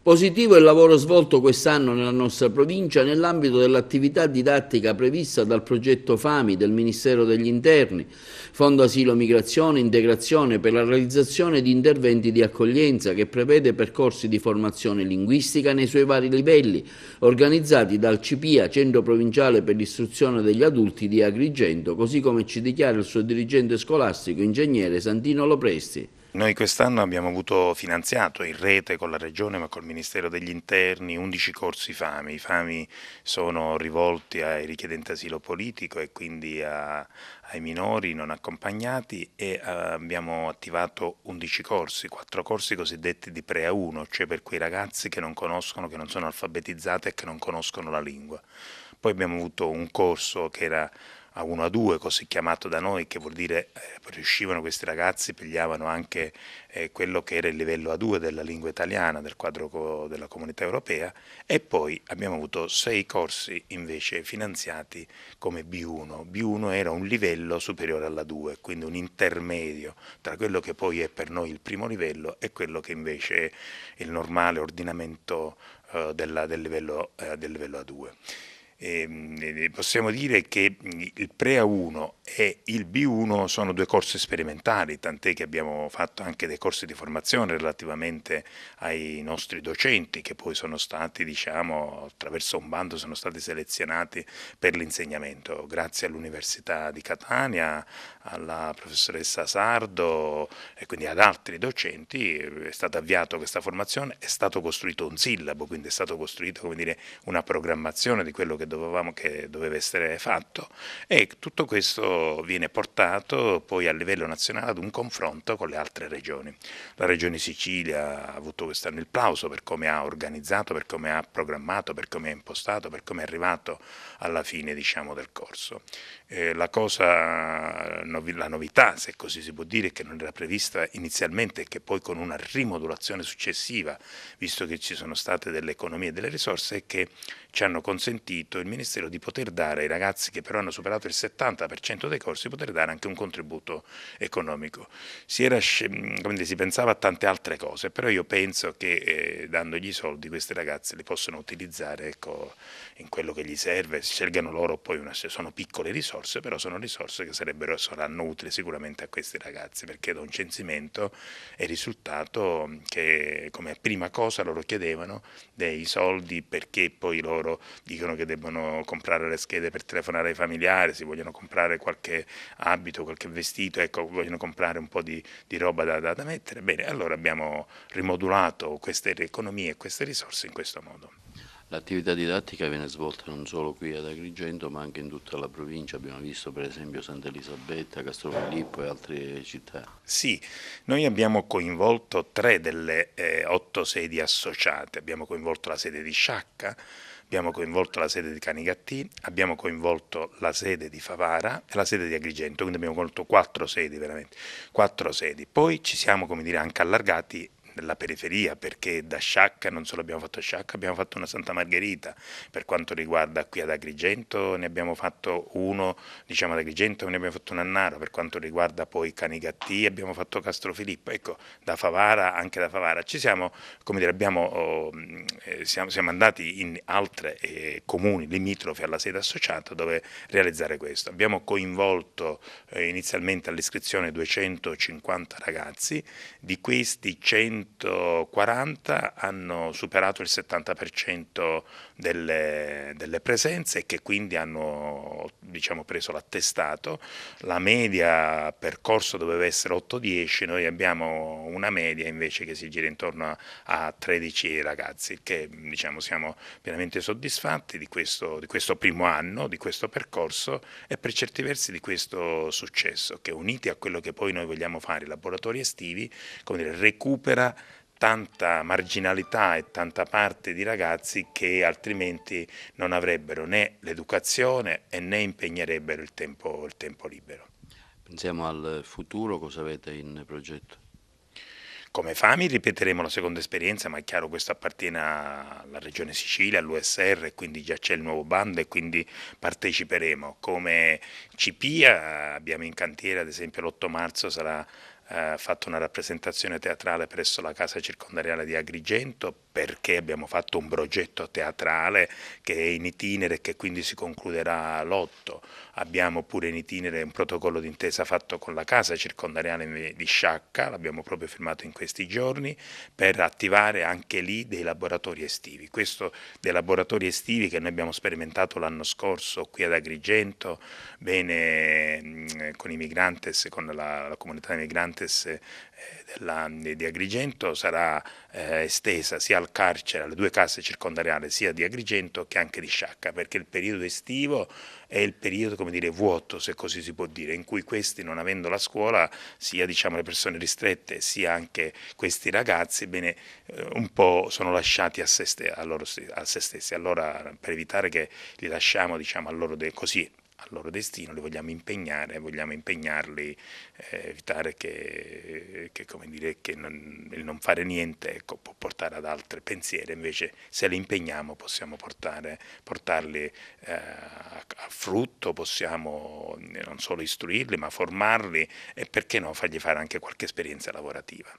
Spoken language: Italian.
Positivo è il lavoro svolto quest'anno nella nostra provincia nell'ambito dell'attività didattica prevista dal progetto FAMI del Ministero degli Interni, Fondo Asilo Migrazione Integrazione per la realizzazione di interventi di accoglienza che prevede percorsi di formazione linguistica nei suoi vari livelli, organizzati dal CPIA, Centro Provinciale per l'Istruzione degli Adulti di Agrigento, così come ci dichiara il suo dirigente scolastico, ingegnere Santino Lopresti. Noi quest'anno abbiamo avuto finanziato in rete con la Regione ma col Ministero degli Interni 11 corsi FAMI. I FAMI sono rivolti ai richiedenti asilo politico e quindi ai minori non accompagnati e abbiamo attivato 11 corsi, 4 corsi cosiddetti di Pre-A1, cioè per quei ragazzi che non conoscono, che non sono alfabetizzati e che non conoscono la lingua. Poi abbiamo avuto un corso che era A1-A2, così chiamato da noi, che vuol dire riuscivano questi ragazzi, pigliavano anche quello che era il livello A2 della lingua italiana, del quadro della Comunità Europea, e poi abbiamo avuto 6 corsi invece finanziati come B1. B1 era un livello superiore all'A2, quindi un intermedio tra quello che poi è per noi il primo livello e quello che invece è il normale ordinamento del livello A2. Possiamo dire che il Pre-A1 e il B1 sono 2 corsi sperimentali, tant'è che abbiamo fatto anche dei corsi di formazione relativamente ai nostri docenti che poi sono stati, diciamo, attraverso un bando sono stati selezionati per l'insegnamento, grazie all'Università di Catania, alla professoressa Sardo e quindi ad altri docenti è stata avviata questa formazione, è stato costruito un sillabo, quindi è stato costruito, come dire, una programmazione di quello che doveva essere fatto e tutto questo viene portato poi a livello nazionale ad un confronto con le altre regioni. La regione Sicilia ha avuto quest'anno il plauso per come ha organizzato, per come ha programmato, per come ha impostato, per come è arrivato alla fine, diciamo, del corso. La novità, se così si può dire, che non era prevista inizialmente e che poi con una rimodulazione successiva, visto che ci sono state delle economie e delle risorse, è che ci hanno consentito il Ministero di poter dare ai ragazzi che però hanno superato il 70% dei corsi, poter dare anche un contributo economico. Si pensava a tante altre cose, però io penso che dandogli i soldi questi ragazzi li possono utilizzare, ecco, in quello che gli serve, scelgano loro poi, sono piccole risorse, però sono risorse che saranno utili sicuramente a questi ragazzi, perché da un censimento è risultato che come prima cosa loro chiedevano dei soldi perché poi loro dicono che debbono comprare le schede per telefonare ai familiari, si vogliono comprare qualche abito, qualche vestito, ecco, vogliono comprare un po' di roba da mettere. Bene, allora abbiamo rimodulato queste economie e queste risorse in questo modo. L'attività didattica viene svolta non solo qui ad Agrigento ma anche in tutta la provincia, abbiamo visto per esempio Santa Elisabetta, Castrofilippo e altre città. Sì, noi abbiamo coinvolto 3 delle 8 sedi associate, abbiamo coinvolto la sede di Sciacca, abbiamo coinvolto la sede di Canicattì, abbiamo coinvolto la sede di Favara e la sede di Agrigento, quindi abbiamo coinvolto 4 sedi veramente, 4 sedi. Poi ci siamo, come dire, anche allargati nella periferia, perché da Sciacca non solo abbiamo fatto Sciacca, abbiamo fatto una Santa Margherita. Per quanto riguarda qui ad Agrigento ne abbiamo fatto uno, diciamo ad Agrigento ne abbiamo fatto un a Naro, per quanto riguarda poi Canicattì abbiamo fatto Castrofilippo, ecco, da Favara, anche da Favara ci siamo, come dire, siamo andati in altre comuni limitrofi alla sede associata dove realizzare questo. Abbiamo coinvolto inizialmente all'iscrizione 250 ragazzi, di questi 140 hanno superato il 70% delle presenze e che quindi hanno, diciamo, preso l'attestato. La media percorso doveva essere 8-10, noi abbiamo una media invece che si gira intorno a 13 ragazzi, che, diciamo, siamo pienamente soddisfatti di questo primo anno, di questo percorso e per certi versi di questo successo, che uniti a quello che poi noi vogliamo fare, i laboratori estivi, come dire, recupera tanta marginalità e tanta parte di ragazzi che altrimenti non avrebbero né l'educazione e né impegnerebbero il tempo libero. Pensiamo al futuro, cosa avete in progetto? Come FAMI ripeteremo la seconda esperienza, ma è chiaro questo appartiene alla Regione Sicilia, all'USR, quindi già c'è il nuovo bando e quindi parteciperemo. Come CPIA abbiamo in cantiere, ad esempio l'8 marzo sarà fatto una rappresentazione teatrale presso la casa circondariale di Agrigento, perché abbiamo fatto un progetto teatrale che è in itinere e che quindi si concluderà l'8. Abbiamo pure in itinere un protocollo d'intesa fatto con la casa circondariale di Sciacca, l'abbiamo proprio firmato in questi giorni, per attivare anche lì dei laboratori estivi. Questo dei laboratori estivi che noi abbiamo sperimentato l'anno scorso qui ad Agrigento, bene con i Migrantes, con la comunità dei Migrantes di Agrigento, sarà estesa sia al carcere, alle 2 case circondariali, sia di Agrigento che anche di Sciacca, perché il periodo estivo è il periodo, come dire, vuoto, se così si può dire, in cui questi, non avendo la scuola, sia diciamo le persone ristrette, sia anche questi ragazzi, bene, un po' sono lasciati a se stessi. Allora, per evitare che li lasciamo, diciamo, così al loro destino, li vogliamo impegnare, vogliamo impegnarli, evitare che come dire, che il non fare niente, ecco, può portare ad altri pensieri, invece se li impegniamo possiamo portarli a frutto, possiamo non solo istruirli ma formarli e perché no fargli fare anche qualche esperienza lavorativa.